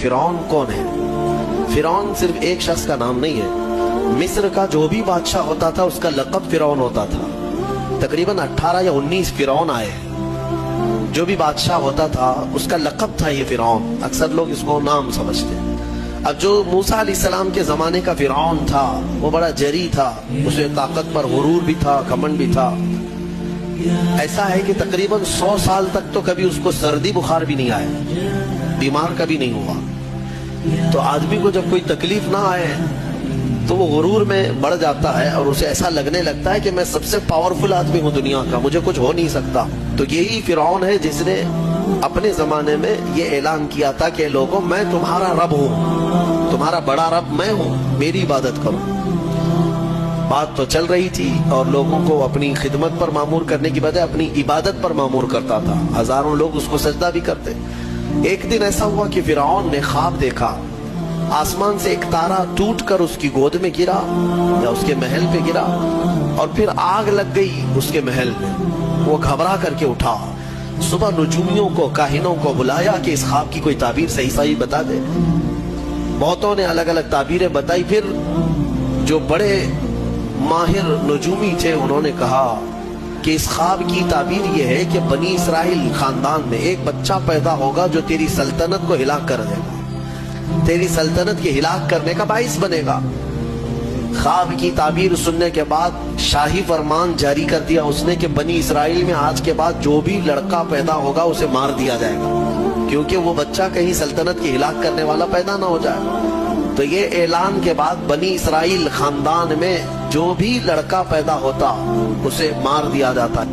फिरौन कौन है? फिरौन सिर्फ एक शख्स का नाम नहीं है। मिस्र का जो भी बादशाह होता था उसका लक़ब फिरौन होता था। तकरीबन 18 या 19 फिरौन आए। जो भी बादशाह होता था उसका लक़ब था ये फिरौन। अक्सर लोग इसको नाम समझते हैं। अब जो मूसा अलैहिस्सलाम के जमाने का फिरौन था वो बड़ा जरी था, उसे ताकत पर गुरूर भी था, घमंड भी था। ऐसा है कि तकरीबन 100 साल तक तो कभी उसको सर्दी बुखार भी नहीं आया, बीमार कभी नहीं हुआ। तो आदमी को जब कोई तकलीफ ना आए तो वो गुरूर में बढ़ जाता है और उसे ऐसा लगने लगता है कि मैं सबसे पावरफुल आदमी हूँ दुनिया का, मुझे कुछ हो नहीं सकता। तो यही फिरौन है जिसने अपने जमाने में ये ऐलान किया था कि लोगों मैं तुम्हारा रब हूँ, तुम्हारा बड़ा रब मैं हूँ, मेरी इबादत करो। बात तो चल रही थी और लोगों को अपनी खिदमत पर मामूर करने की बजाय अपनी इबादत पर मामूर करता था। हजारों लोग उसको सजदा भी करते। एक दिन ऐसा हुआ कि फिरौन ने ख्वाब देखा, आसमान से एक तारा टूटकर उसकी गोद में गिरा या उसके महल पे गिरा और फिर आग लग गई उसके महल में। वो घबरा करके उठा, सुबह नुजूमियों को, काहिनों को बुलाया कि इस ख्वाब की कोई ताबीर सही सही बता दे। बहुतों ने अलग अलग ताबीरें बताई। फिर जो बड़े माहिर नुजूमी थे उन्होंने कहा कि इस ख्वाब की ताबीर ये है कि बनी इसराइल खानदान में एक बच्चा पैदा होगा जो तेरी सल्तनत को हिलाक कर देगा, तेरी सल्तनत के हिलाक करने का बाइस बनेगा। ख्वाब की ताबीर सुनने के बाद शाही फरमान जारी कर दिया उसने कि बनी इसराइल में आज के बाद जो भी लड़का पैदा होगा उसे मार दिया जाएगा, क्योंकि वो बच्चा कहीं सल्तनत की हिलाक करने वाला पैदा ना हो जाए। तो ये ऐलान के बाद बनी इसराइल खानदान में जो भी लड़का पैदा होता उसे मार दिया जाता।